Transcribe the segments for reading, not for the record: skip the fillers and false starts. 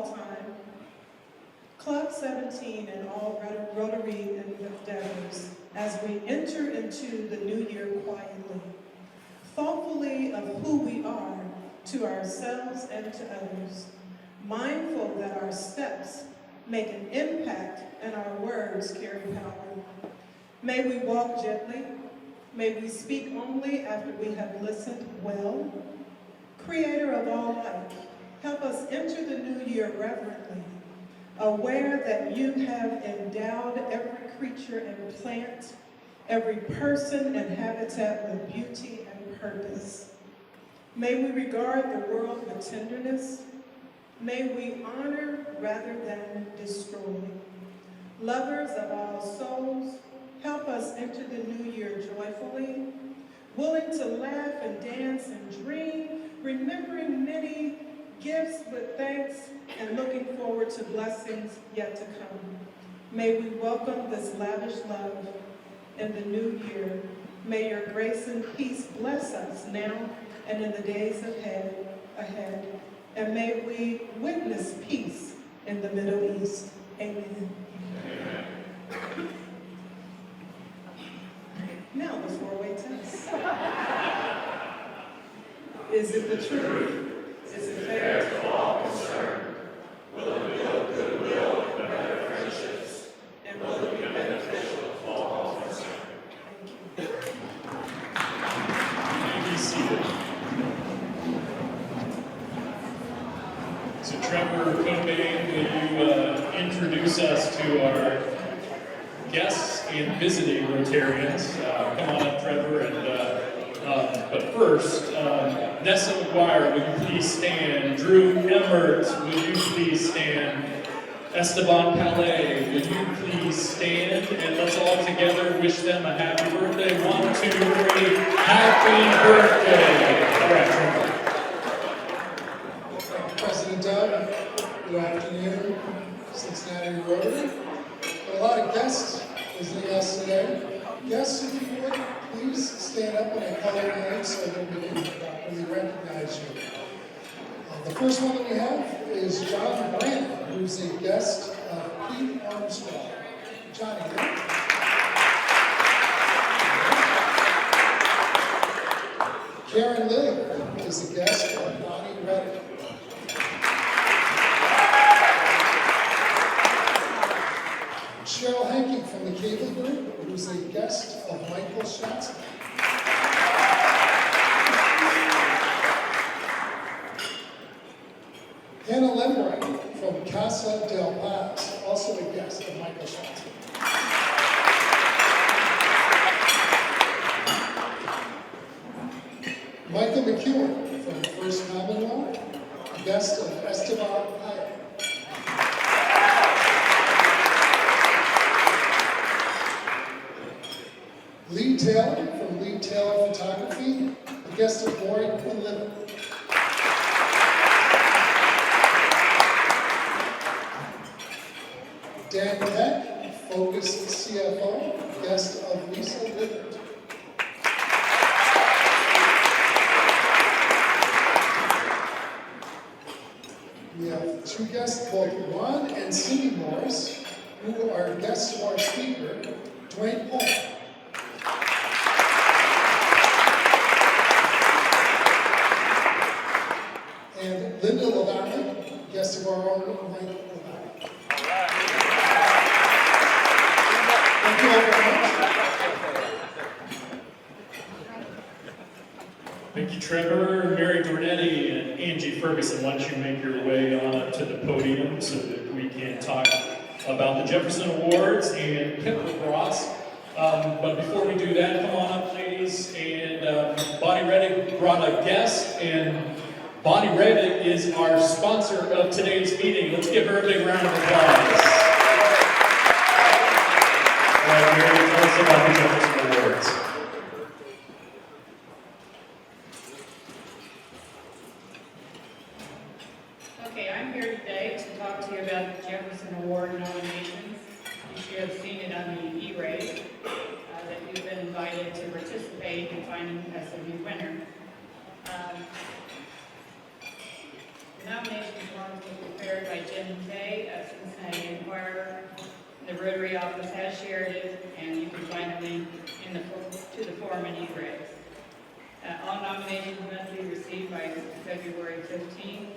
all time, Club 17 and all Rotary endeavors as we enter into the new year quietly, thoughtfully of who we are to ourselves and to others, mindful that our steps make an impact and our words carry power. May we walk gently. May we speak only after we have listened well. Creator of all life, help us enter the new year reverently, aware that you have endowed every creature and plant, every person and habitat with beauty and purpose. May we regard the world with tenderness. May we honor rather than destroy. Lovers of all souls, help us enter the new year joyfully, willing to laugh and dance and dream, remembering many gifts with thanks and looking forward to blessings yet to come. May we welcome this lavish love in the new year. May your grace and peace bless us now and in the days ahead. And may we witness peace in the Middle East. Amen. Amen. Now the four-way test. Is it the truth? Is it fair to all concerned? Will it build goodwill and better friendships? And will it be beneficial to all concerned? Thank you. You may be seated. So Trevor Pohlman, will you introduce us to our guests and visiting Rotarians? Come on up, Trevor. But first, Nessa McGuire, would you please stand? Drew Emmert, would you please stand? Esteban Palais, would you please stand? And let's all together wish them a happy birthday. 1, 2, 3, happy birthday. All right, Trevor. President Doug, good afternoon, Cincinnati Rotary. A lot of guests visiting us today. Guests, if you would, please stand up when I call your name so that we can properly recognize you. The first one that we have is John Brandon, who's a guest of Pete Armstrong. Johnny, here. Karen Lilly is a guest of Bonnie Reddick. Cheryl Henke from the Cable Group, who's a guest of Michael Schatz. Hannah Lembright from Casa del Paz, also a guest of Michael Schatz. Michael McEwen from First Commonwealth, a guest of Esteban Palais. Lee Taylor from Lee Taylor Photography, a guest of Maury Quinlivan. Dan Peck, Focus CFO, guest of Lisa Lippert. We have two guests, both Ron and Cindy Morris, who are guests of our speaker, Duane Pohlman. And Linda Lavalley, guest of our own Mike Lavalley. Thank you all very much. Thank you, Trevor. Mary Dornetti and Angie Ferguson, why don't you make your way on up to the podium so that we can talk about the Jefferson Awards and Pip Lacrosse. But before we do that, come on up, ladies. And Bonnie Reddick brought a guest, and Bonnie Reddick is our sponsor of today's meeting. Let's give her a big round of applause. All right, Mary, tell us about the Jefferson Awards. Okay, I'm here today to talk to you about the Jefferson Award nominations. You should have seen it on the E-Race, that you've been invited to participate in finding us a new winner. The nomination forms were prepared by Jim Lynn Kay of Cincinnati Enquirer. The Rotary office has shared it, and you can find a link to the form in e-raise. All nominations must be received by February 15th.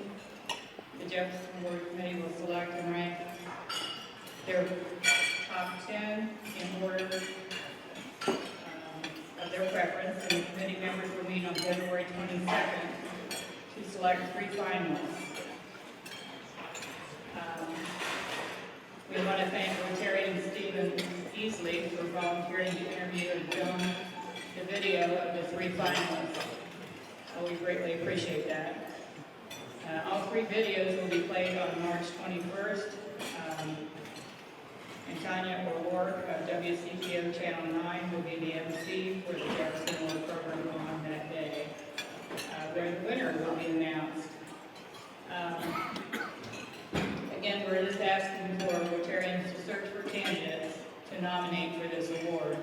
The Jefferson Award Committee will select and rank their top 10 in order of their preference, and the committee members will meet on February 22nd to select 3 finalists. We want to thank Rotarian Stephen Easley for volunteering to interview and film the video of the 3 finalists. We greatly appreciate that. All 3 videos will be played on March 21st. And Tanya O'Rourke of WCPO Channel 9 will be the MC for the Jefferson Award program on that day, where the winner will be announced. Again, we're just asking for Rotarians to search for candidates to nominate for this award.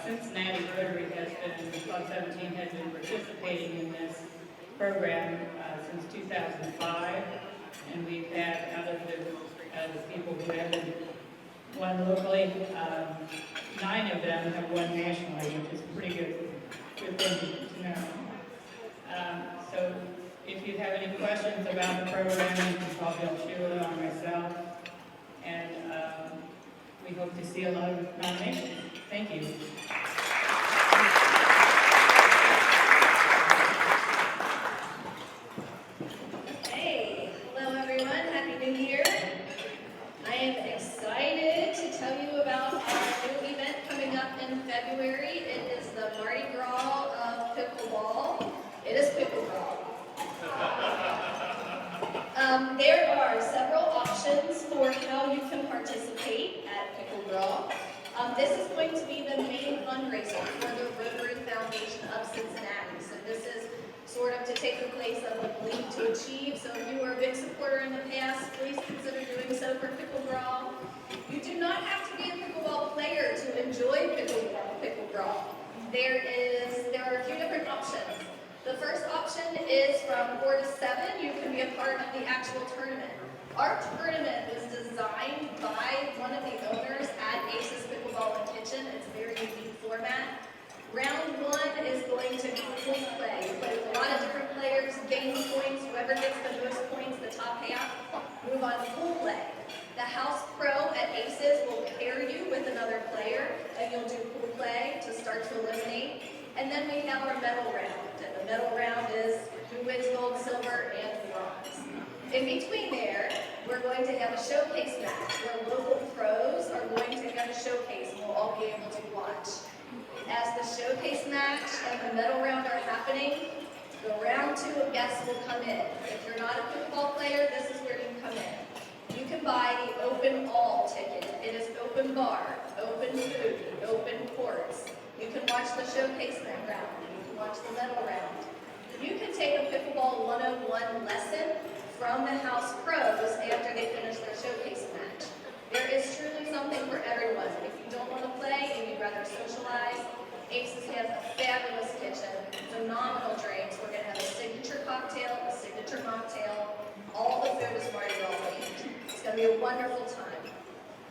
Cincinnati Rotary Club 17 has been participating in this program since 2005, and we've had out of the people who have been won locally, 9 of them have won nationally, which is pretty good thing to know. So if you have any questions about the program, you can call Bill Sheila or myself, and we hope to see a lot of nominations. Thank you. Hey, hello everyone, Happy New Year. I am excited to tell you about our new event coming up in February. It is the Mardi Gras of pickleball. It is pickleball. There are several options for how you can participate at pickleball. This is going to be the main fundraiser for the Rotary Foundation of Cincinnati. So this is sort of to take the place of the Believe to Achieve. So if you were a big supporter in the past, please consider doing so for pickleball. You do not have to be a pickleball player to enjoy pickleball. There are a few different options. The first option is from 4 to 7. You can be a part of the actual tournament. Our tournament was designed by one of the owners at Aces Pickleball and Kitchen. It's a very unique format. Round 1 is going to be pool play. You play with a lot of different players, gain points. Whoever gets the most points, the top half, move on to pool play. The house pro at Aces will pair you with another player, and you'll do pool play to start to eliminate. And then we have our medal round. And the medal round is who wins gold, silver, and bronze. In between there, we're going to have a showcase match where local pros are going to have a showcase and we'll all be able to watch. As the showcase match and the medal round are happening, the round 2 of guests will come in. If you're not a pickleball player, this is where you come in. You can buy the open all ticket. It is open bar, open food, open courts. You can watch the showcase round. You can watch the medal round. You can take a pickleball 101 lesson from the house pros after they finish their showcase match. There is truly something for everyone. If you don't want to play and you'd rather socialize, Aces has a fabulous kitchen, phenomenal drinks. We're going to have a signature cocktail, a signature mocktail. All the food is Mardi Gras themed. It's going to be a wonderful time.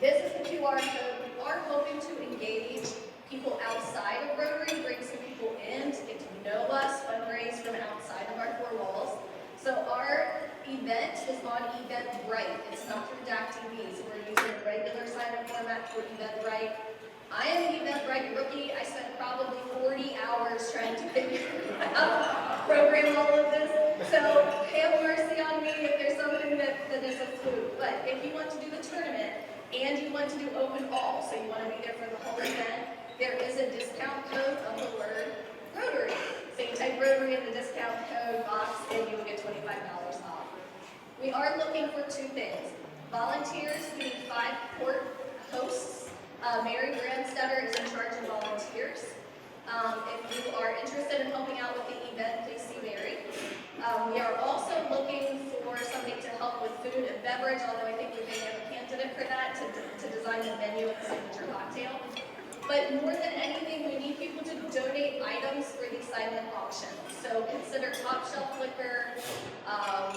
This is the QR code. We are hoping to engage people outside of Rotary, bring some people in to get to know us, fundraise from outside of our 4 walls. So our event is on Eventbrite. It's not through DAC-TV, so we're using a regular sign-up format for Eventbrite. I am an Eventbrite rookie. I spent probably 40 hours trying to figure out, program all of this. So have mercy on me if there's something that is a fluke. But if you want to do the tournament and you want to do open all, so you want to be there for the whole event, there is a discount code of the word Rotary. So you type Rotary in the discount code box and you will get $25 off. We are looking for 2 things. Volunteers, we need 5 court hosts. Mary Brandstetter is in charge of volunteers. If you are interested in helping out with the event, please see Mary. We are also looking for somebody to help with food and beverage, although I think we may have a candidate for that to design the menu and the signature cocktail. But more than anything, we need people to donate items for the silent auction. So consider top shelf liquor,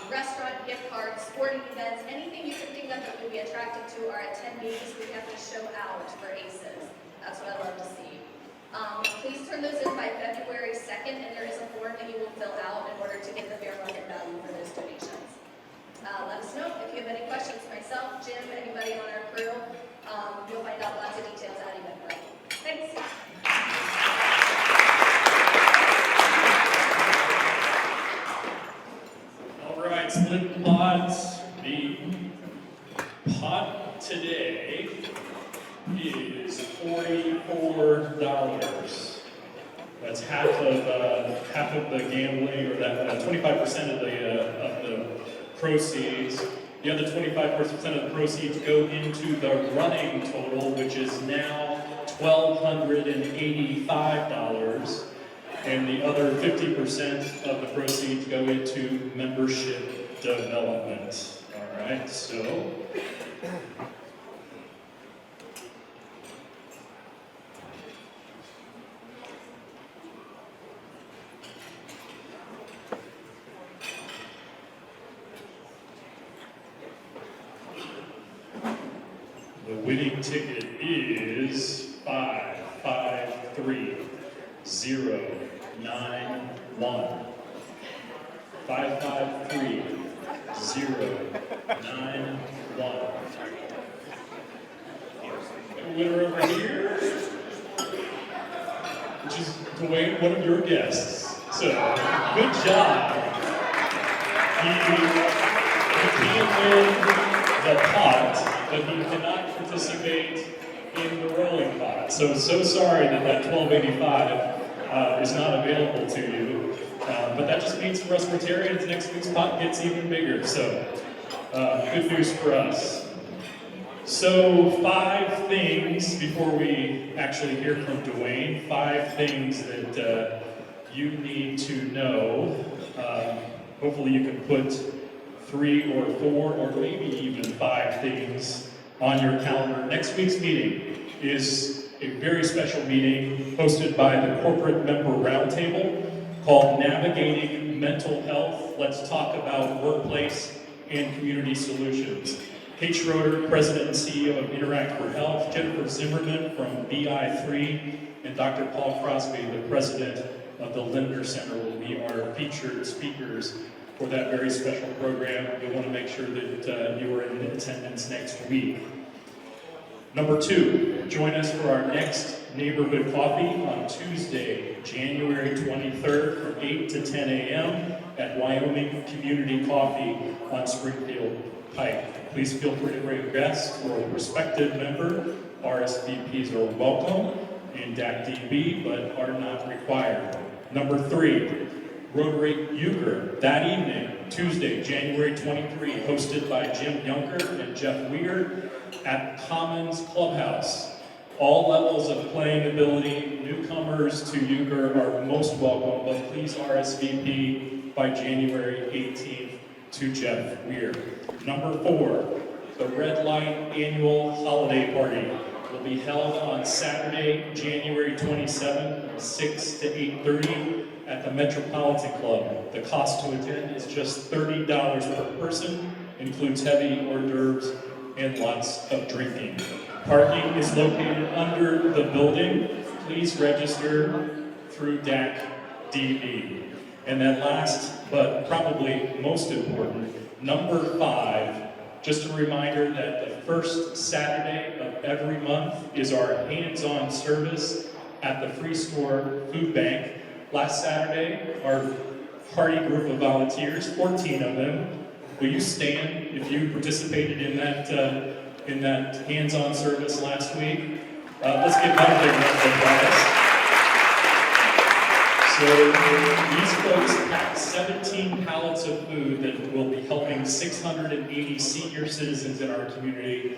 restaurant gift cards, sporting events, anything you can think of that would be attractive to our attendees. We have to show out for ACEs. That's what I love to see. Please turn those in by February 2nd, and there is a form that you will fill out in order to get the fair market value for those donations. Let us know if you have any questions. Myself, Jim, anybody on our crew, you'll find out lots of details at Eventbrite. Thanks. All right, split pods. The pod today is $44. That's half of the gambling, or that 25% of the proceeds. The other 25% of the proceeds go into the running total, which is now $1,285, and the other 50% of the proceeds go into membership development. All right, so. The winning ticket is 553091. 553091. And the winner over here, which is Duane, one of your guests. So, good job. He can win the pot, but he cannot participate in the rolling pot. So sorry that $12.85 is not available to you. But that just means for us Rotarians, next week's pot gets even bigger. So good news for us. So 5 things before we actually hear from Duane. 5 things that you need to know. Hopefully you can put 3 or 4 or maybe even 5 things on your calendar. Next week's meeting is a very special meeting hosted by the Corporate Member Roundtable called Navigating Mental Health. Let's talk about workplace and community solutions. Kate Schroeder, President and CEO of Interact for Health, Jennifer Zimmerman from BI3, and Dr. Paul Crosby, the President of the Linder Center, will be our featured speakers for that very special program. You'll want to make sure that you are in attendance next week. Number 2, join us for our next neighborhood coffee on Tuesday, January 23rd from 8 to 10 a.m. at Wyoming Community Coffee on Springfield Pike. Please feel free to bring guests or a prospective member. RSVPs are welcome in DAC-DB, but are not required. Number 3, Rotary Euchre that evening, Tuesday, January 23, hosted by Jim Junker and Jeff Weir at Commons Clubhouse. All levels of playing ability, newcomers to Euchre are most welcome, but please RSVP by January 18th to Jeff Weir. Number 4, the Red Light Annual Holiday Party will be held on Saturday, January 27th from 6 to 8:30 at the Metropolitan Club. The cost to attend is just $30 per person, includes heavy hors d'oeuvres and lots of drinking. Parking is located under the building. Please register through DAC-DB. And then last, but probably most important, number 5, just a reminder that the first Saturday of every month is our hands-on service at the Free Store Food Bank. Last Saturday, our hearty group of volunteers, 14 of them, will you stand if you participated in that hands-on service last week? Let's give them a big round of applause. So these folks packed 17 pallets of food that will be helping 680 senior citizens in our community.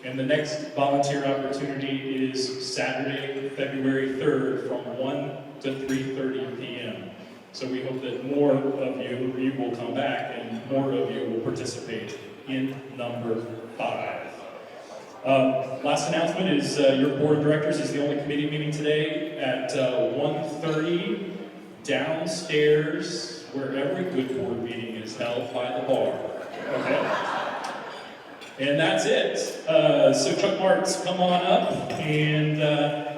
And the next volunteer opportunity is Saturday, February 3rd from 1 to 3:30 p.m. So we hope that more of you will come back and more of you will participate in number 5. Last announcement is your board of directors is the only committee meeting today at 1:30 downstairs, where every good board meeting is held by the bar. Okay? And that's it. So Chuck Martz, come on up and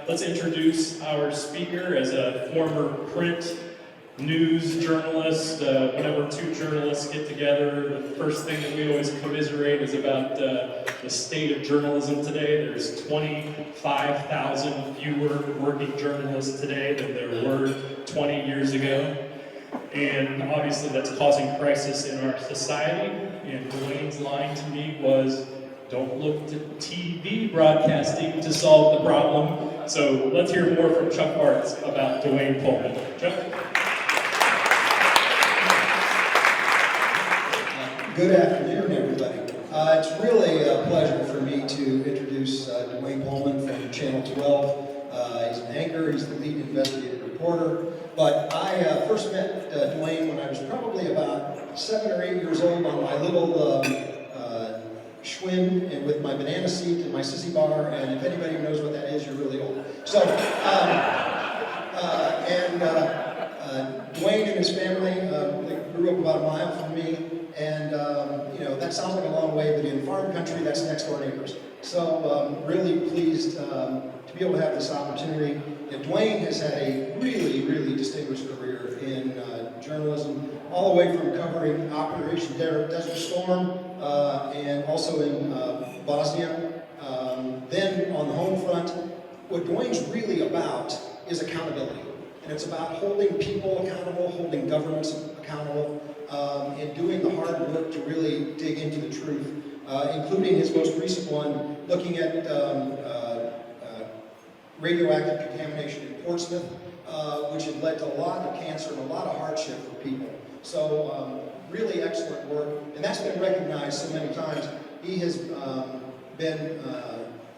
let's introduce our speaker as a former print news journalist. Whenever two journalists get together, the first thing that we always commiserate is about the state of journalism today. There's 25,000 fewer working journalists today than there were 20 years ago. And obviously that's causing crisis in our society. And Duane's line to me was, don't look to TV broadcasting to solve the problem. So let's hear more from Chuck Martz about Duane Pohlman. Chuck? Good afternoon, everybody. It's really a pleasure for me to introduce Duane Pohlman from Channel 12. He's an anchor, he's the lead investigative reporter. But I first met Duane when I was probably about 7 or 8 years old on my little Schwinn and with my banana seat and my sissy bar, and if anybody knows what that is, you're really old. So, Duane and his family grew up about a mile from me, and you know, that sounds like a long way, but in farm country, that's next door neighbors. So, really pleased to be able to have this opportunity. And Duane has had a really, really distinguished career in journalism, all the way from covering Operation Desert Storm and also in Bosnia. Then on the home front, what Duane's really about is accountability. And it's about holding people accountable, holding governments accountable, and doing the hard work to really dig into the truth, including his most recent one, looking at radioactive contamination in Portsmouth, which had led to a lot of cancer and a lot of hardship for people. So really excellent work, and that's been recognized so many times. He has been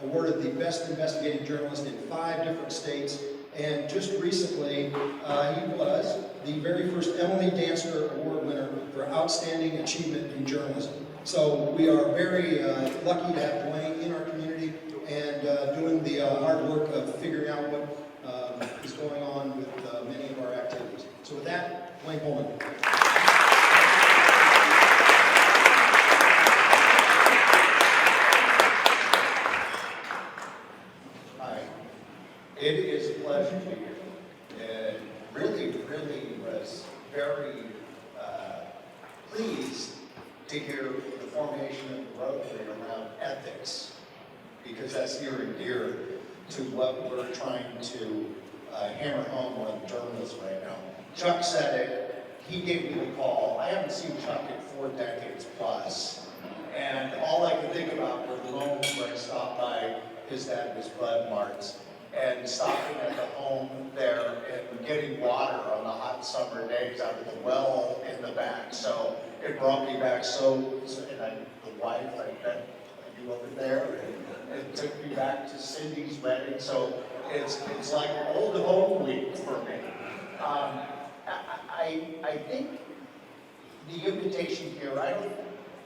awarded the Best Investigative Journalist in 5 different states, and just recently he was the very first Emil Dansker Award winner for Outstanding Achievement in Journalism. So we are very lucky to have Duane in our community and doing the hard work of figuring out what is going on with many of our activities. So with that, Duane Pohlman. Hi. It is a pleasure to be here. And really was very pleased to hear the formation of the Rotary around ethics, because that's near and dear to what we're trying to hammer home on journalists right now. Chuck said it, he gave me the call. I haven't seen Chuck in 4 decades plus, and all I could think about were the moments where I stopped by his dad was Bud Martz, and stopping at the home there and getting water on the hot summer days out of the well in the back. So it brought me back the wife I met you over there, and it took me back to Cindy's wedding. So it's like old home week for me. I think the invitation here, I don't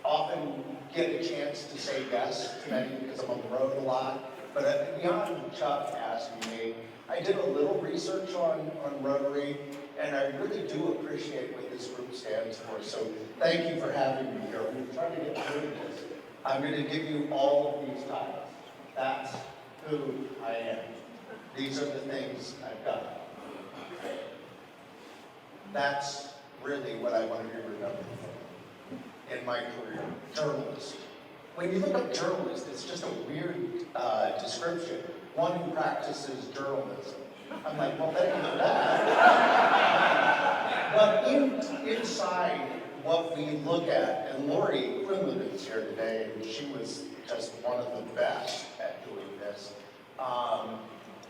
often get a chance to say yes to many because I'm on the road a lot. But beyond Chuck asking me, I did a little research on Rotary, and I really do appreciate what this group stands for. So thank you for having me here. We're trying to get through this. I'm going to give you all of these titles. That's who I am. These are the things I've done. That's really what I want to be remembered for in my career, journalist. When you look up journalist, it's just a weird description. One who practices journalism. I'm like, well, thank you for that. But inside what we look at, and Lori Quinlan is here today, and she was just one of the best at doing this.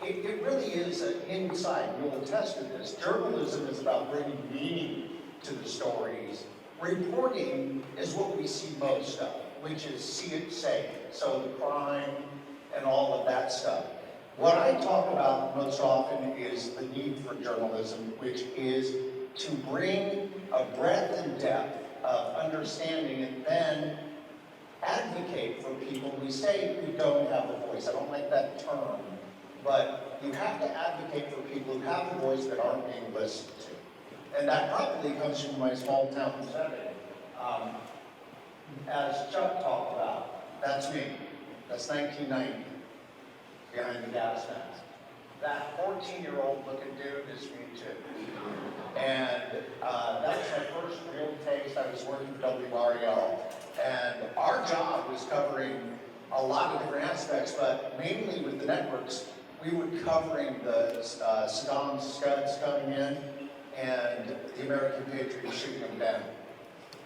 It really is inside. You'll attest to this. Journalism is about bringing meaning to the stories. Reporting is what we see most of, which is see it, say it. So the crime and all of that stuff. What I talk about most often is the need for journalism, which is to bring a breadth and depth of understanding and then advocate for people we say you don't have a voice. I don't like that term, but you have to advocate for people who have a voice that aren't being listened to. And that probably comes from my small town setting. As Chuck talked about, that's me. That's 1990, behind the gas mask. That 14-year-old looking dude is me too. And that was my first real taste. I was working for WREL. And our job was covering a lot of different aspects, but mainly with the networks, we were covering the Saddam's scuds coming in and the American Patriots shooting them down.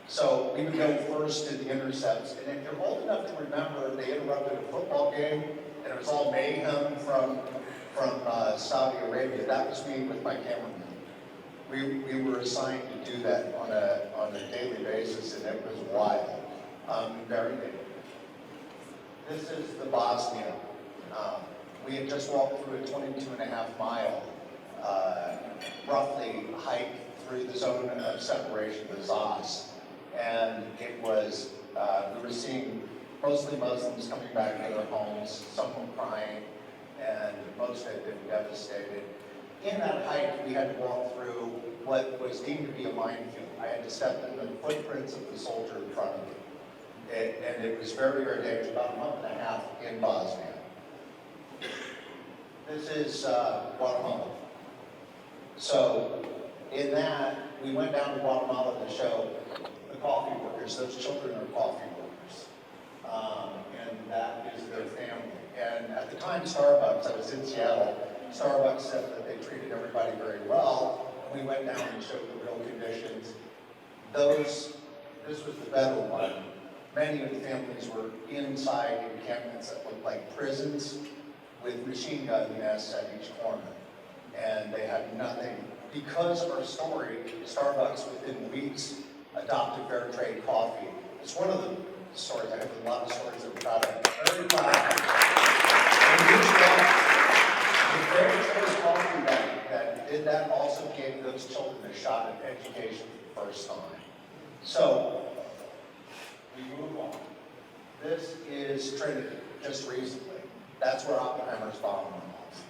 So we would go first to the intercepts. And if you're old enough to remember, they interrupted a football game, and it was all mayhem from Saudi Arabia. That was me with my cameraman. We were assigned to do that on a daily basis, and it was wild. Very big. This is the Bosnia. We had just walked through a 22.5-mile, roughly hike through the zone of separation, the ZOS. And it was, we were seeing mostly Muslims coming back to their homes, some were crying, and most had been devastated. In that hike, we had to walk through what was deemed to be a minefield. I had to step in the footprints of the soldier in front of me. And it was very, very dangerous, about a month and a half in Bosnia. This is Guatemala. So in that, we went down to Guatemala to show the coffee workers. Those children are coffee workers. And that is their family. And at the time, Starbucks, I was in Seattle, Starbucks said that they treated everybody very well. We went down and showed the real conditions. This was the better one. Many of the families were inside encampments that looked like prisons with machine gun nests at each corner. And they had nothing. Because of our story, Starbucks within weeks adopted fair trade coffee. It's one of the stories, I have a lot of stories that we're proud of. Very proud of. The fair trade coffee that did that also gave those children a shot at education for the first time. So, we move on. This is Trinity, just recently. That's where Oppenheimer's bomb went off.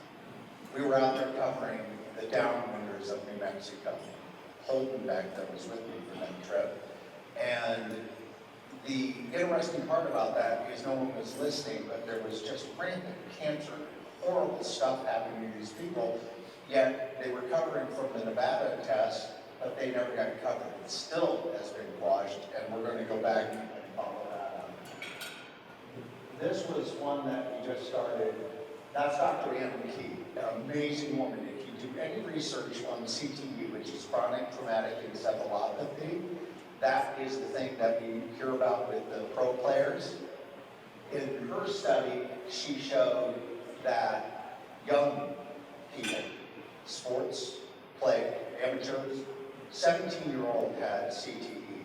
We were out there covering the downwinders of New Mexico. Holden back there was with me for that trip. And the interesting part about that is no one was listening, but there was just rampant cancer, horrible stuff happening to these people, yet they were covering from the Nevada test, but they never got covered. It still has been washed, and we're going to go back and follow that up. This was one that we just started. That's Dr. Ann McKee, an amazing woman. If you do any research on CTE, which is chronic traumatic encephalopathy, that is the thing that we hear about with the pro players. In her study, she showed that young people, sports, play, amateurs, 17-year-old had CTE,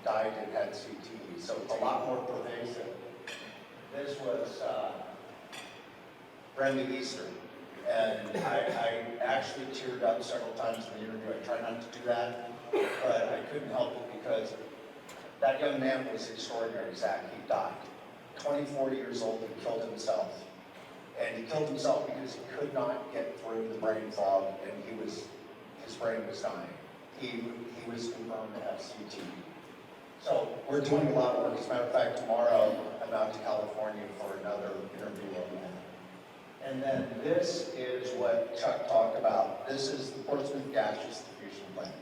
died and had CTE, so it's a lot more pervasive. This was Brenda Easter, and I actually teared up several times in the interview. I try not to do that, but I couldn't help it because that young man was extraordinary, Zach. He died. 24 years old, he killed himself. And he killed himself because he could not get through the brain fog, and his brain was dying. He was confirmed to have CTE. So we're doing a lot of work. As a matter of fact, tomorrow I'm out to California for another interview on that. And then this is what Chuck talked about. This is the Portsmouth Gaseous Diffusion Plant.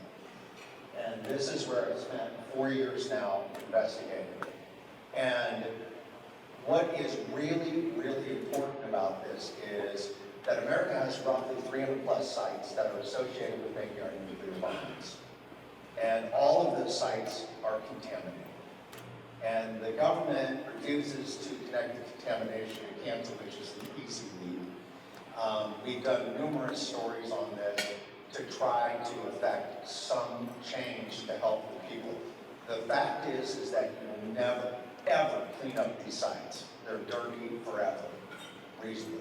And this is where I spent 4 years now investigating. And what is really, really important about this is that America has roughly 300 plus sites that are associated with making our nuclear bombs. And all of those sites are contaminated. And the government refuses to connect the contamination to cancer, which is the easy lead. We've done numerous stories on this to try to effect some change to help the people. The fact is that you will never, ever clean up these sites. They're dirty forever, reasonably.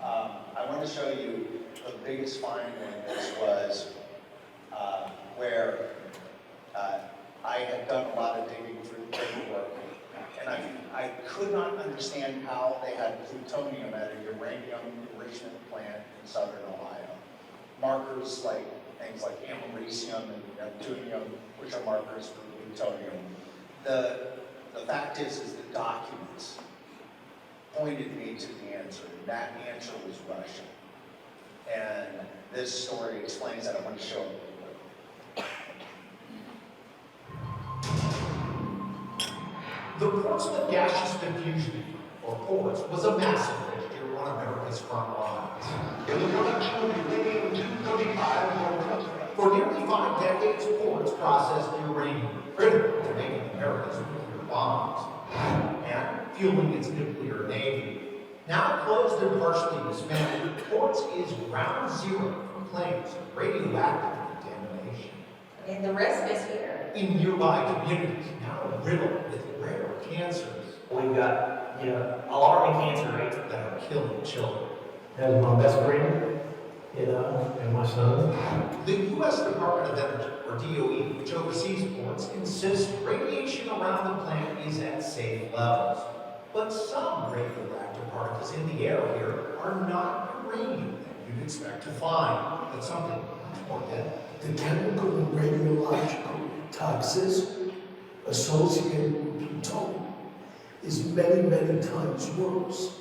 I want to show you the biggest find in this was where I had done a lot of digging through paperwork, and I could not understand how they had plutonium at a uranium enrichment plant in southern Ohio. Markers like things like americium and neptunium, which are markers for plutonium. The fact is the documents pointed me to the answer, and that answer was Russia. And this story explains that. I want to show it. The Portsmouth Gaseous Diffusion, or PORTS, was a massive fixture on America's front lines. In the production of uranium-235, for nearly 5 decades, PORTS processed uranium, critical to making America's nuclear bombs, and fueling its nuclear navy. Now closed and partially dismantled, PORTS is ground zero for claims of radioactive contamination. And the risk is here. In nearby communities, now riddled with rare cancers. We've got, alarming cancer rates that are killing children. That's my best friend, and my son. The U.S. Department of Energy, or DOE, which oversees ports, insists radiation around the plant is at safe levels. But some radioactive particles in the air here are not uranium that you'd expect to find, but something much more deadly. The chemical and radiological toxicity associated with plutonium is many, many times worse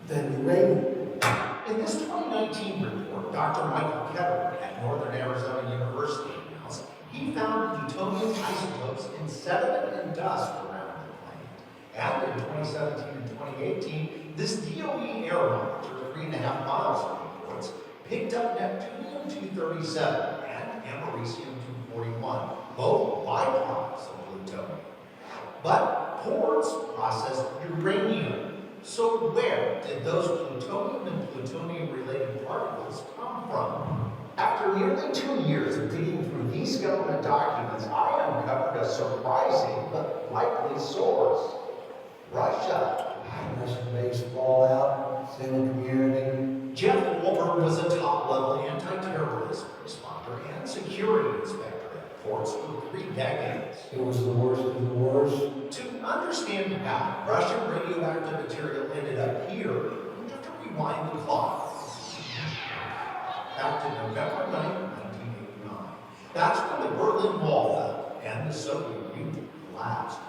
than uranium. In this 2019 report, Dr. Michael Kettler at Northern Arizona University announced he found plutonium isotopes in sediment and dust around the plant. And in 2017 and 2018, this DOE air monitor 3.5 miles from the ports picked up neptunium-237 and americium-241, both byproducts of plutonium. But ports processed uranium. So where did those plutonium and plutonium-related particles come from? After nearly 2 years of digging through these government documents, I uncovered a surprising but likely source: Russia. Russian-based fallout, civil community. Jeff Wolbert was a top-level anti-terrorism responder and security inspector at ports for 3 decades. It was the worst of the worst. To understand how Russian radioactive material ended up here, we have to rewind the clock. Back to November 9, 1989. That's when the Berlin Wall fell and the Soviet Union collapsed.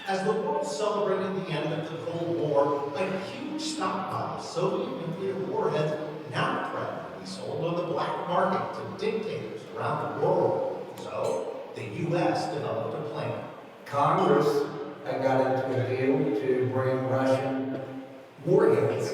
As the world celebrated the end of the Cold War, a huge stockpile of Soviet nuclear warheads now threatened to be sold on the black market to dictators around the world. So, the U.S. developed a plan. Congress got into a deal to bring Russian warheads.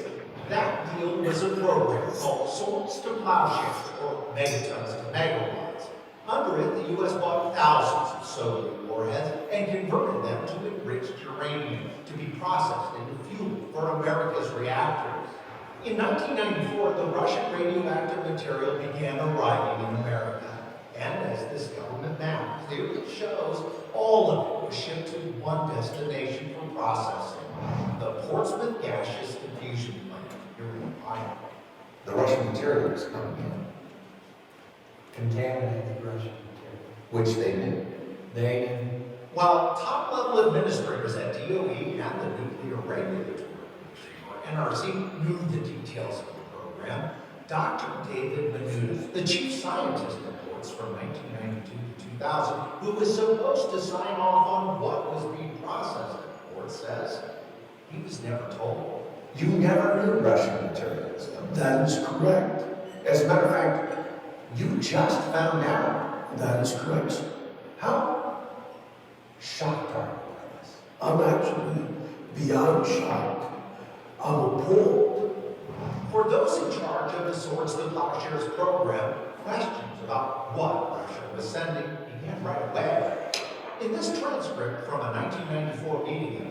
That deal was a program called Swords to Plowshares, or megatons to megawatts. Under it, the U.S. bought thousands of Soviet warheads and converted them to enriched uranium to be processed into fuel for America's reactors. In 1994, the Russian radioactive material began arriving in America. And as this government map clearly shows, all of it was shipped to one destination for processing: the Portsmouth Gaseous Diffusion Plant here in Ohio. The Russian material was coming in. Contaminated Russian material. Which they knew. They knew. While top-level administrators at DOE and the Nuclear Regulatory Commission, or NRC, knew the details of the program, Dr. David Menuda, the chief scientist at ports from 1992 to 2000, who was supposed to sign off on what was being processed at ports, says he was never told. You never knew Russian materials. That is correct. As a matter of fact, you just found out. That is correct, sir. How shocked are you by this? I'm actually beyond shocked. I'm appalled. For those in charge of the Swords to Plowshares program, questions about what Russia was sending began right away. In this transcript from a 1994 meeting at the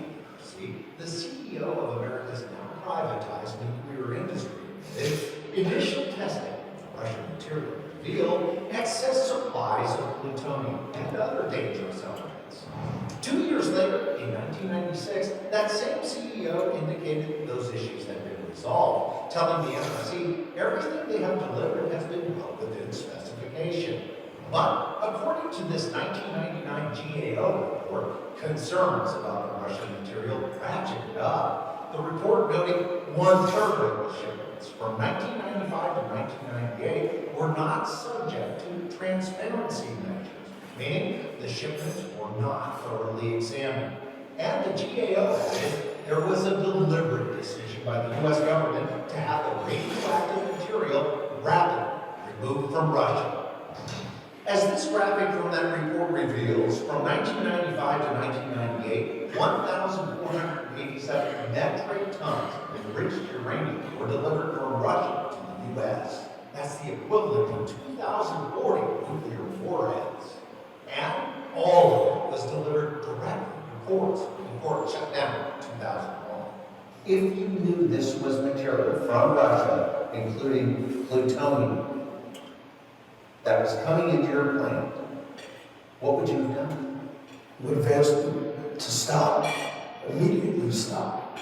university, the CEO of America's now privatized nuclear industry admitted initial testing of Russian material revealed excess supplies of plutonium and other dangerous elements. 2 years later, in 1996, that same CEO indicated those issues had been resolved, telling the NRC everything they have delivered has been well within specification. But according to this 1999 GAO report, concerns about the Russian material ratcheted report noting 1/3 of the shipments from 1995 to 1998 were not subject to transparency measures, meaning the shipments were not thoroughly examined. And the GAO added there was a deliberate decision by the U.S. government to have the radioactive material rapidly removed from Russia. As this graphic from that report reveals, from 1995 to 1998, 1,487 metric tons of enriched uranium were delivered from Russia to the U.S. That's the equivalent of 2,040 nuclear warheads. And all of it was delivered directly to ports before it shut down in 2001. If you knew this was material from Russia, including plutonium, that was coming into your plant, what would you have done? Would have asked them to stop, immediately stop.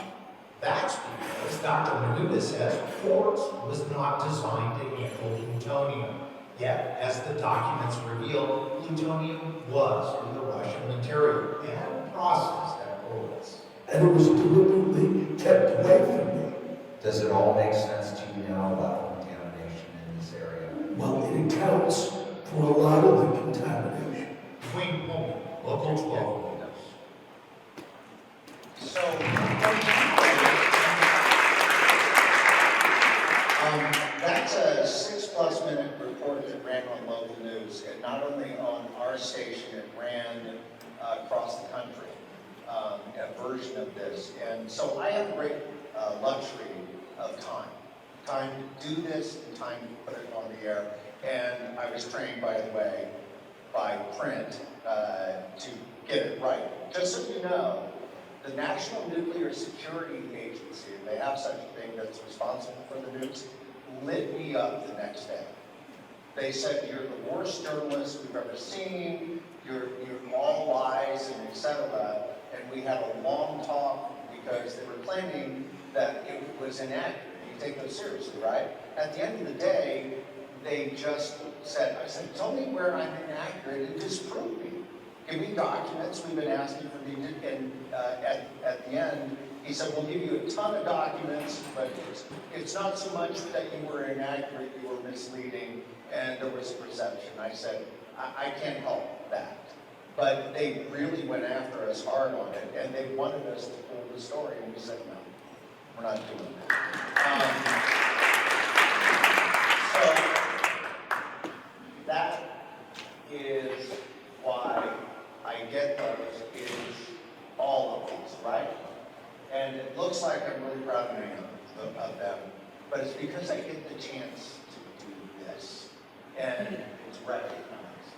That's because Dr. Menuda says Quartz was not designed to handle plutonium. Yet, as the documents reveal, plutonium was in the Russian material and processed at Murrows. And it was deliberately kept away from me. Does it all make sense to you now about contamination in this area? Well, it accounts for a lot of the contamination. Duane Pohlman, Local 12 News. So, that's a 6+ minute report that ran on local news, and not only on our station, it ran across the country, a version of this. And so I have the great luxury of time to do this and time to put it on the air. And I was trained, by the way, by print to get it right. Just so you know, the National Nuclear Security Agency, they have such a thing that's responsible for the news, lit me up the next day. They said, you're the worst journalist we've ever seen, you're all lies and etc. And we had a long talk because they were claiming that it was inaccurate. You take those seriously, right? At the end of the day, they just said, I said, tell me where I'm inaccurate and disprove me. Give me documents. We've been asking for these. And at the end, he said, we'll give you a ton of documents, but it's not so much that you were inaccurate, you were misleading, and there was a perception. I said, I can't help that. But they really went after us hard on it, and they wanted us to pull the story, and we said, no, we're not doing that. So that is why I get those, is all of these, right? And it looks like I'm really proud of them, but it's because I get the chance to do this, and it's recognized.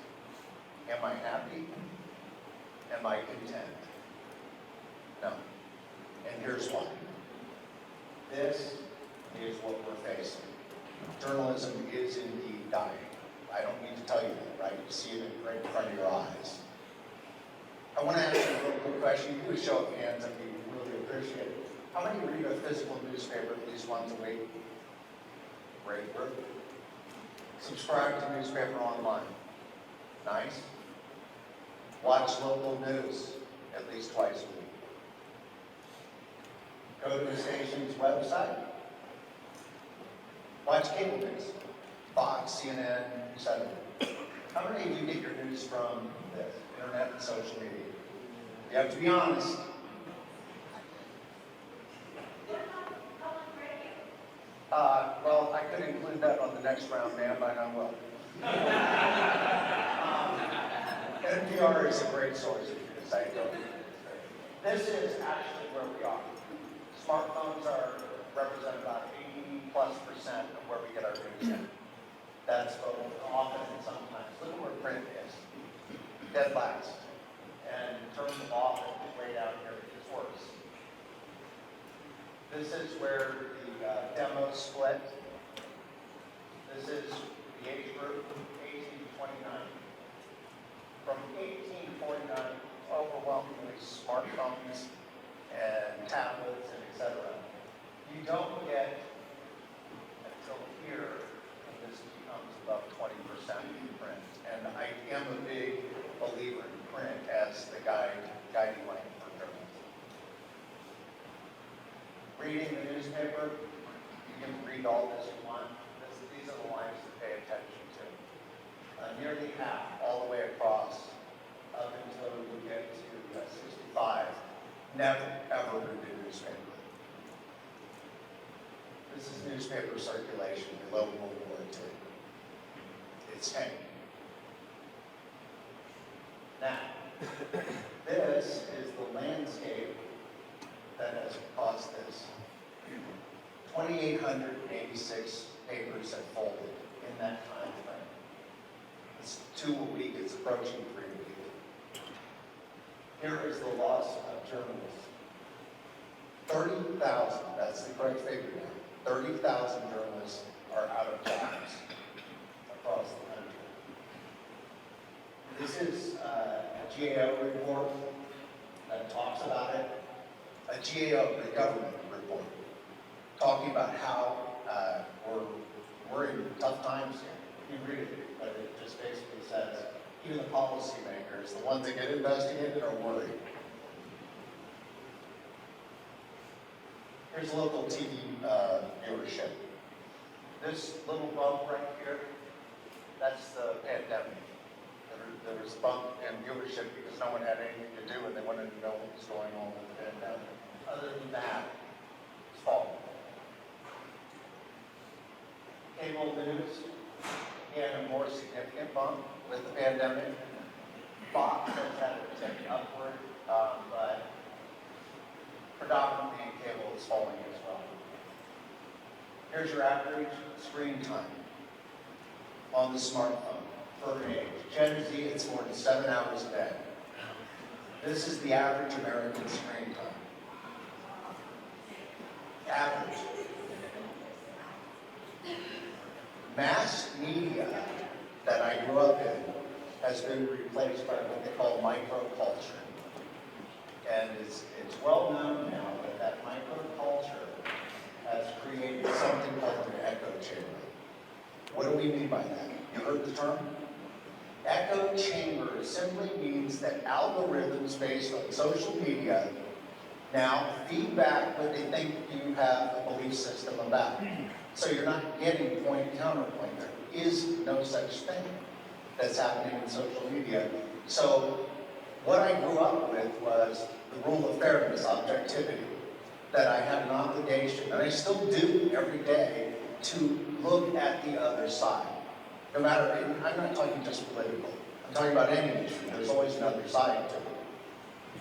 Am I happy? Am I content? No. And here's why. This is what we're facing. Journalism is indeed dying. I don't need to tell you that, right? You see it right in front of your eyes. I want to ask you a real quick question. You do a show of hands, and we really appreciate it. How many read a physical newspaper at least once a week? Great group. Subscribe to newspaper online. Nice. Watch local news at least twice a week. Go to the station's website. Watch cable news. Fox, CNN, etc. How many of you get your news from the internet and social media? You have to be honest. Well, I could include that on the next round, ma'am, and I will. NPR is a great source if you decide to go. This is actually where we are. Smartphones represent about 80+% of where we get our news in. That's both often and sometimes. Look at where print is. Dead last. And in terms of often, way down here, it gets worse. This is where the demos split. This is the age group, 18 to 29. From 18 to 49, overwhelmingly smartphones and tablets and etc. You don't get until here when this becomes about 20% in print. And I am a big believer in print as the guiding light for journalism. reading the newspaper, you can read all this you want. These are the lines to pay attention to. Nearly half, all the way across, up until we get to 65, never ever read a newspaper. This is newspaper circulation below World War II. It's tanking. Now, this is the landscape that has caused this. 2,886 papers have folded in that time frame. It's 2 a week, it's approaching 3 a week. Here is the loss of journalists. 30,000, that's the correct figure now. 30,000 journalists are out of jobs across the country. This is a GAO report that talks about it. A GAO, the government report, talking about how we're in tough times here. You can read it, but it just basically says even the policymakers, the ones that get investigated, are worried. Here's local TV viewership. This little bump right here, that's the pandemic. There was a bump in viewership because no one had anything to do and they wanted to know what was going on with the pandemic. Other than that, it's falling. Cable news had a more significant bump with the pandemic. Fox has had a tick upward, but predominantly in cable is falling as well. Here's your average screen time on the smartphone per age. Gen Z, it's more than 7 hours a day. This is the average American screen time. Average. Mass media that I grew up in has been replaced by what they call microculture. And it's well known now that microculture has created something called an echo chamber. What do we mean by that? You heard the term? Echo chamber simply means that algorithms based on social media now feed back what they think you have a belief system about. So you're not getting point counterpoint. There is no such thing that's happening in social media. So what I grew up with was the rule of fairness, objectivity, that I had an obligation, and I still do every day, to look at the other side. No matter, I'm not talking just political, I'm talking about any issue. There's always another side to it.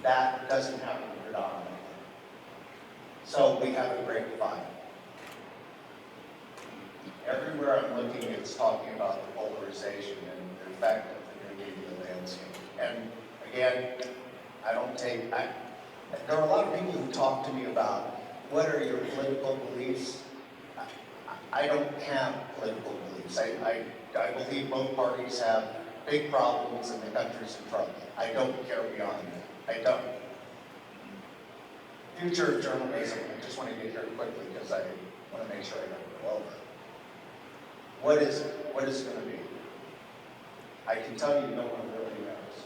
That doesn't happen predominantly. So we have a great divide. Everywhere I'm looking, it's talking about the polarization and the effect of the new media landscape. And again, there are a lot of people who talk to me about what are your political beliefs. I don't have political beliefs. I believe both parties have big problems and the country's in trouble. I don't care beyond that. I don't. Future of journalism, I just want to get here quickly because I want to make sure I don't go over. What is it? What is it going to be? I can tell you no one really knows.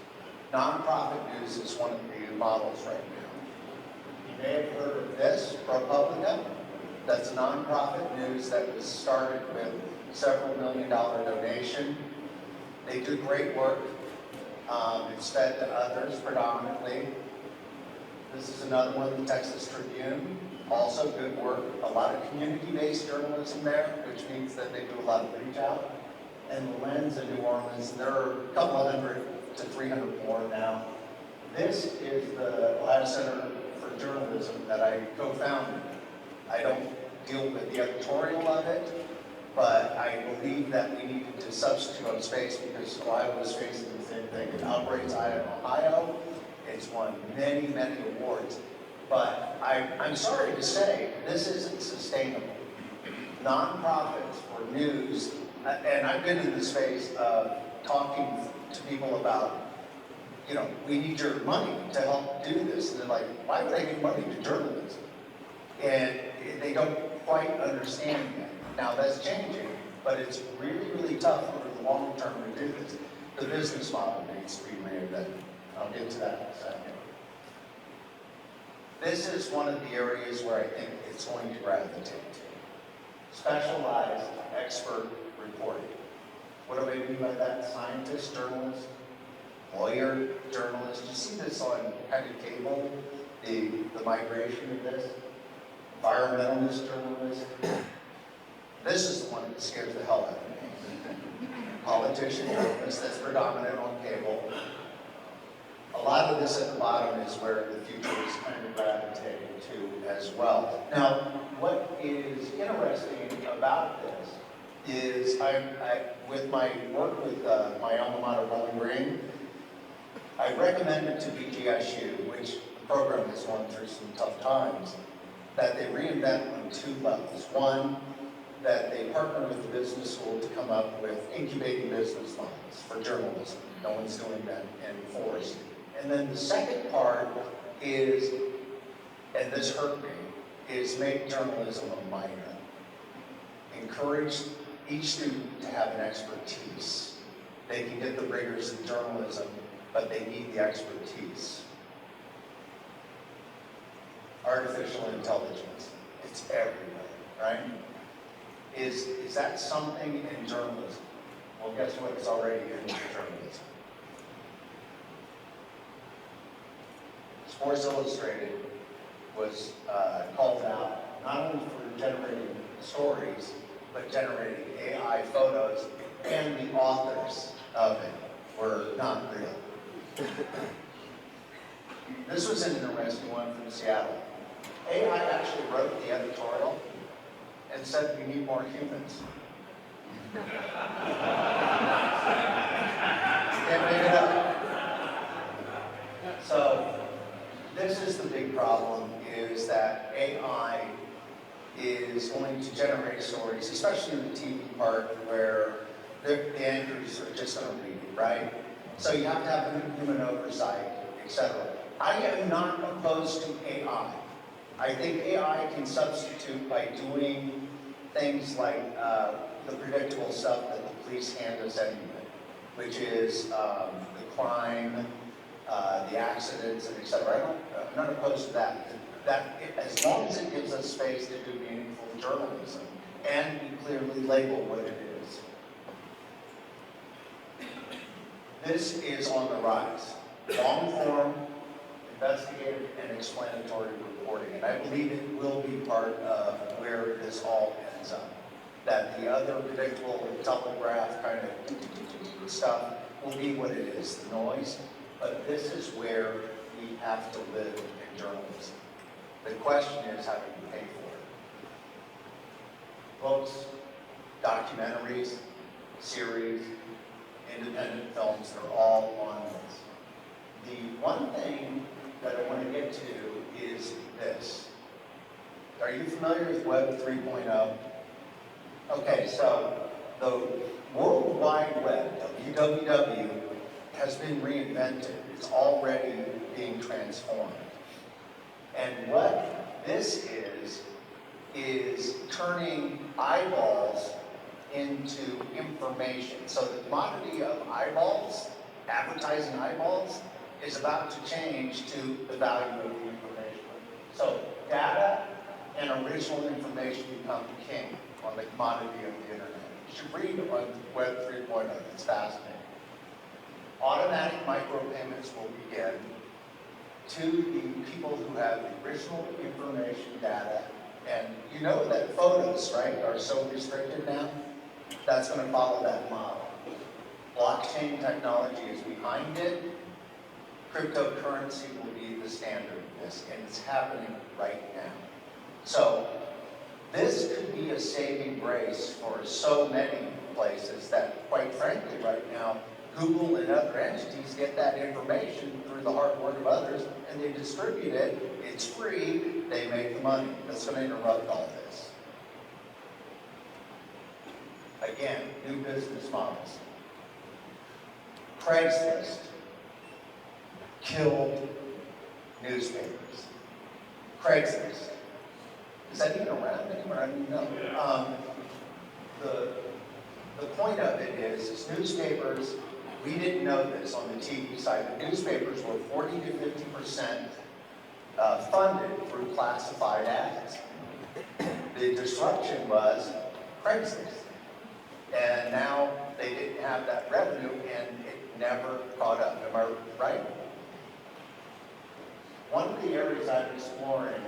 Nonprofit news is one of the models right now. You may have heard of this, ProPublica. That's nonprofit news that was started with several $1 million donation. They do great work. It's fed to others predominantly. This is another one, the Texas Tribune. Also good work. A lot of community-based journalism there, which means that they do a lot of reach out. And the Lens in New Orleans, there are a couple 100 to 300 more now. This is the Ohio Center for Journalism that I co-founded. I don't deal with the editorial of it, but I believe that we needed to substitute on space because Ohio was facing the same thing. It operates out of Ohio. It's won many, many awards. But I'm sorry to say, this isn't sustainable. Nonprofits for news, and I've been in the space of talking to people about, we need your money to help do this. And they're like, why would I give money to journalism? And they don't quite understand that. Now that's changing, but it's really, really tough over the long term to do this. The business model needs to be reinvented. I'll get to that in a second. This is one of the areas where I think it's going to gravitate to. Specialized expert reporting. What do I mean by that? Scientist, journalist, lawyer, journalist. You see this on kind of cable, the migration of this. Environmentalist journalist. This is the one that scares the hell out of me. Politician journalist, that's predominant on cable. A lot of this at the bottom is where the future is kind of gravitating to as well. Now, what is interesting about this is with my work with my alma mater, Bowling Green, I recommended to BGSU, which the program has gone through some tough times, that they reinvent on two levels. One, that they partner with the business school to come up with incubating business models for journalism. No one's doing that in force. And then the second part is, and this hurt me, is make journalism a minor. Encourage each student to have an expertise. They can get the rigors of journalism, but they need the expertise. Artificial intelligence, it's everywhere, right? Is that something in journalism? Well, guess what? It's already in journalism. Sports Illustrated was called out not only for generating stories, but generating AI photos, and the authors of it were not real. This was an interesting one from Seattle. AI actually wrote the editorial and said we need more humans. Can't make it up. So this is the big problem, is that AI is going to generate stories, especially in the TV part where the anchors are just going to read it, right? So you have to have human oversight, etc. I am not opposed to AI. I think AI can substitute by doing things like the predictable stuff that the police hand us anyway, which is the crime, the accidents, and etc. I'm not opposed to that. As long as it gives us space to do meaningful journalism and we clearly label what it is. This is on the rise. Long form, investigative, and explanatory reporting. And I believe it will be part of where this all ends up. That the other predictable telegraph kind of stuff will be what it is, the noise. But this is where we have to live in journalism. The question is, how do we pay for it? Books, documentaries, series, independent films, they're all on this. The one thing that I want to get to is this. Are you familiar with Web 3.0? Okay, so the World Wide Web, WWW, has been reinvented. It's already being transformed. And what this is turning eyeballs into information. So the commodity of eyeballs, advertising eyeballs, is about to change to the value of the information. So data and original information become king on the commodity of the internet. You should read on Web 3.0, it's fascinating. Automatic micropayments will begin to the people who have the original information data. And you know that photos, right, are so restricted now? That's going to follow that model. Blockchain technology is behind it. Cryptocurrency will be the standard of this, and it's happening right now. So this could be a saving grace for so many places that, quite frankly, right now, Google and other entities get that information through the hard work of others, and they distribute it. It's free. They make the money. That's going to interrupt all this. Again, new business models. Craigslist killed newspapers. Craigslist. Is that even around anymore? I don't know. The point of it is newspapers, we didn't know this on the TV side, but newspapers were 40 to 50% funded through classified ads. The disruption was Craigslist. And now they didn't have that revenue and it never caught up. Am I right? One of the areas I'm exploring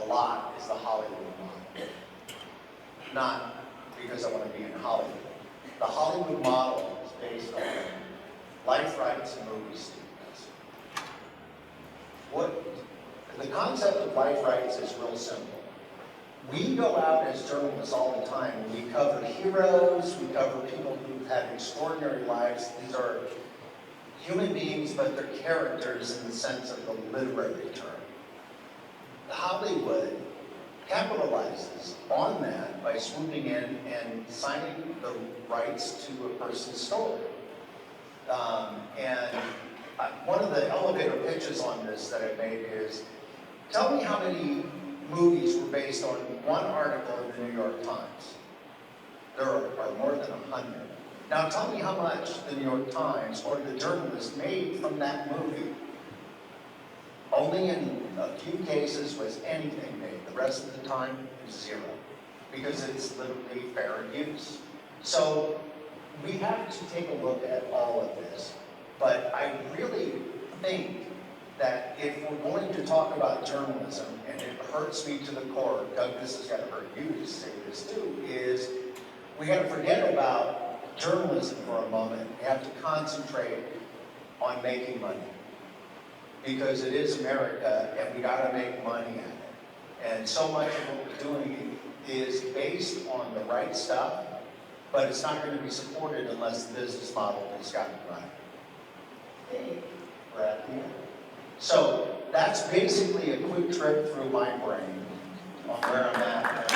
a lot is the Hollywood model. Not because I want to be in Hollywood. The Hollywood model is based on life rights and movie studios. The concept of life rights is real simple. We go out as journalists all the time and we cover heroes, we cover people who've had extraordinary lives. These are human beings, but they're characters in the sense of the literary term. Hollywood capitalizes on that by swooping in and signing the rights to a person's story. One of the elevator pitches on this that I made is, tell me how many movies were based on one article in the New York Times. There are more than 100. Now tell me how much the New York Times or the journalist made from that movie. Only in a few cases was anything made. The rest of the time, is zero. Because it's literally fair use. So we have to take a look at all of this. But I really think that if we're going to talk about journalism, and it hurts me to the core, Doug, this has got to hurt you to say this too, is we got to forget about journalism for a moment. We have to concentrate on making money. Because it is America, and we got to make money at it. And so much of what we're doing is based on the right stuff, but it's not going to be supported unless the business model has gotten right. Okay, we're at the end. So that's basically a quick trip through my brain on where I'm at.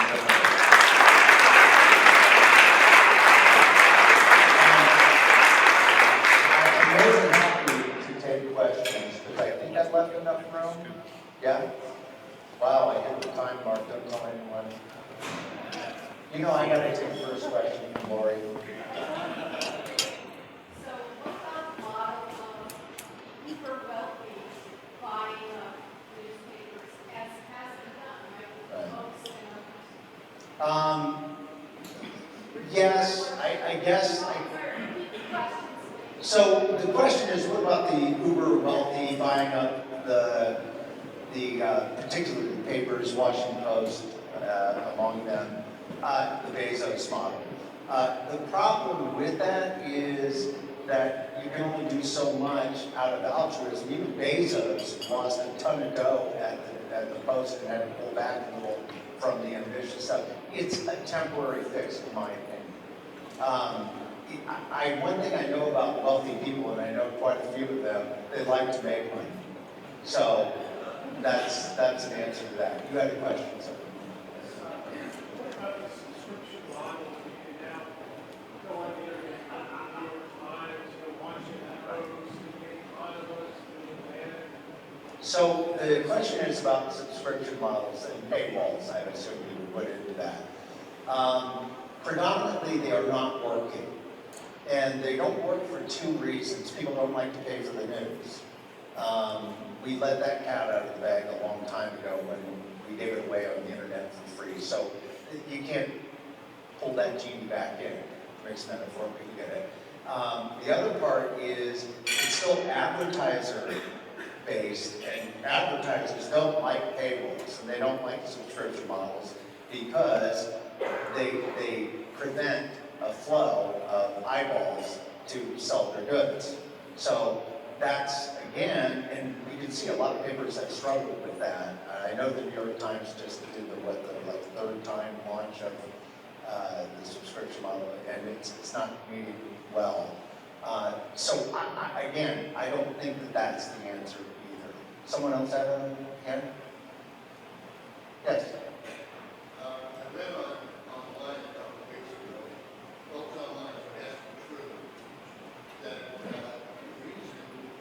I'm more than happy to take questions, because I think I've left enough room. Yeah? Wow, I hit the time mark, don't tell anyone. You know I gotta take the first question from Lori. Yes, I guess. So the question is, what about the uber wealthy buying up the particularly the papers, Washington Post, among them, the Bezos model. The problem with that is that you can only do so much out of altruism. Even Bezos lost a ton of dough at the Post and had to pull back a little from the ambitious stuff. It's a temporary fix, in my opinion. One thing I know about wealthy people, and I know quite a few of them, they like to make money. So that's an answer to that. You had a question, sir? So the question is about subscription models and paywalls. I assume you would put into that. Predominantly, they are not working. And they don't work for two reasons. People don't like to pay for the news. We let that cat out of the bag a long time ago when we gave it away on the internet for free. So you can't pull that genie back in. Makes metaphor, we get it. The other part is it's still advertiser based, and advertisers don't like paywalls and they don't like subscription models because they prevent a flow of eyeballs to sell their goods. So that's, again, and we can see a lot of papers that struggle with that. I know the New York Times just did the third time launch of the subscription model, and it's not meeting well. So again, I don't think that that's the answer either. Someone else have a hand? Yes. I read online a couple of weeks ago, folks online are asking true, that the reason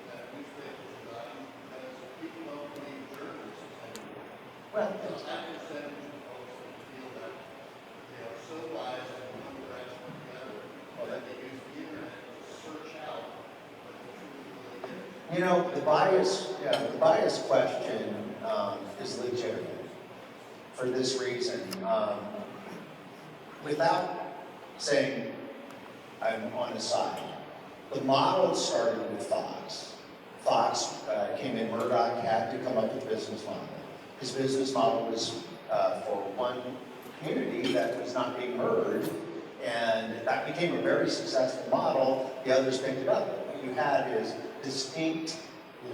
that newspapers are dying is because people don't believe journalists anymore. Well, So that percentage of folks that feel that they are so biased in one direction or the other, that they use the internet to search out what the truth really is. You know, the bias question, is legitimate for this reason. Without saying I'm on the side, the model started with Fox. Fox came in, Murdoch had to come up with a business model. His business model was for one community that was not being heard, and that became a very successful model. The others picked it up. What you had is distinct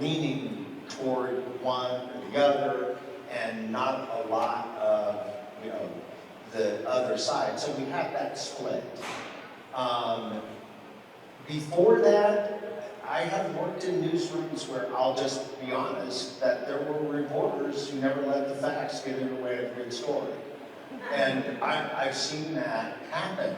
leaning toward one or the other, and not a lot of, the other side. So we had that split. Before that, I have worked in newsrooms where I'll just be honest that there were reporters who never let the facts get in the way of a good story. And I've seen that happen.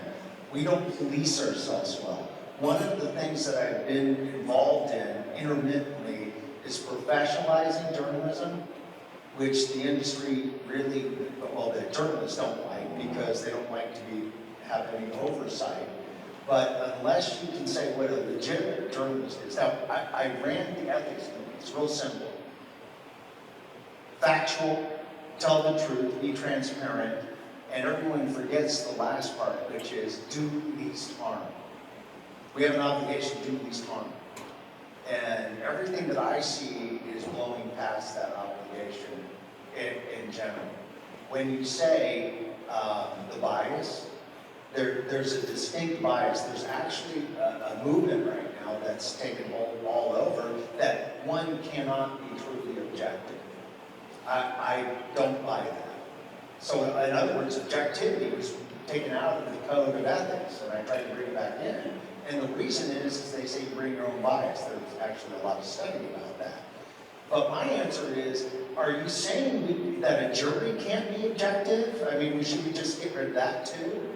We don't police ourselves well. One of the things that I've been involved in intermittently is professionalizing journalism, which the industry really, well, the journalists don't like because they don't like to have any oversight. But unless you can say what a legitimate journalist is. Now, I ran the ethics committee. It's real simple. Factual, tell the truth, be transparent, and everyone forgets the last part, which is do least harm. We have an obligation to do least harm. And everything that I see is blowing past that obligation in general. When you say the bias, there's a distinct bias. There's actually a movement right now that's taken all over that one cannot be truly objective. I don't buy that. So in other words, objectivity was taken out of the code of ethics, and I tried to bring it back in. And the reason is they say you bring your own bias. There's actually a lot of study about that. But my answer is, are you saying that a jury can't be objective? I mean, should we just get rid of that too?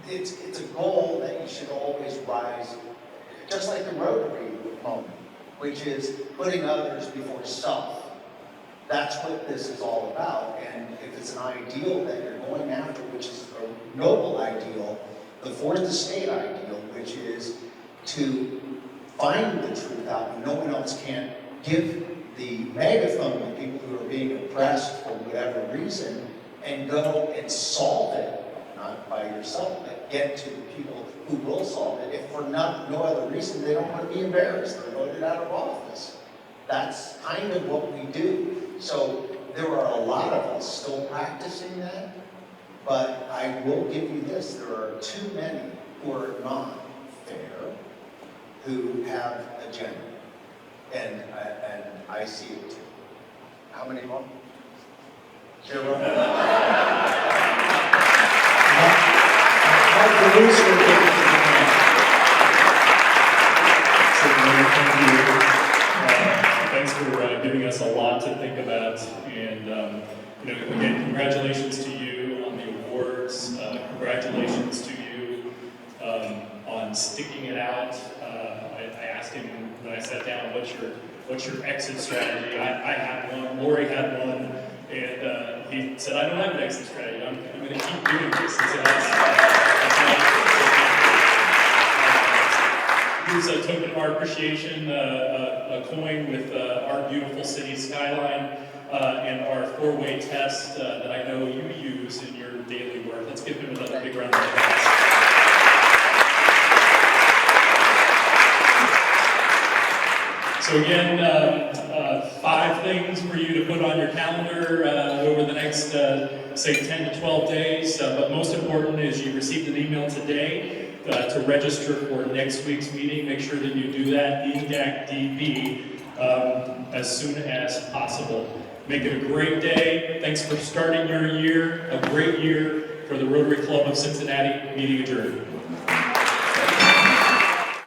It's a goal that you should always rise, just like the Rotary moment, which is putting others before self. That's what this is all about. And if it's an ideal that you're going after, which is a noble ideal, the fourth estate ideal, which is to find the truth out when no one else can, give the megaphone to people who are being oppressed for whatever reason, and go and solve it, not by yourself, but get to the people who will solve it. If for no other reason, they don't want to be embarrassed. They're voted out of office. That's kind of what we do. So there are a lot of us still practicing that, but I will give you this. There are too many who are not fair, who have agenda. And I see it too. How many more? Zero? Thanks for giving us a lot to think about, and again, congratulations to you on the awards. Congratulations to you on sticking it out. I asked him when I sat down, "What's your exit strategy?" I had one. Lori had one, and he said, "I don't have an exit strategy. I'm going to keep doing this." And so here's a token of our appreciation, a coin with our beautiful city skyline, and our four-way test that I know you use in your daily work. Let's give him another big round of applause. So again, 5 things for you to put on your calendar over the next, say, 10 to 12 days. But most important is you received an email today to register for next week's meeting. Make sure that you do that, EDAC-DB, as soon as possible. Make it a great day. Thanks for starting your year, a great year for the Rotary Club of Cincinnati. Meeting adjourned.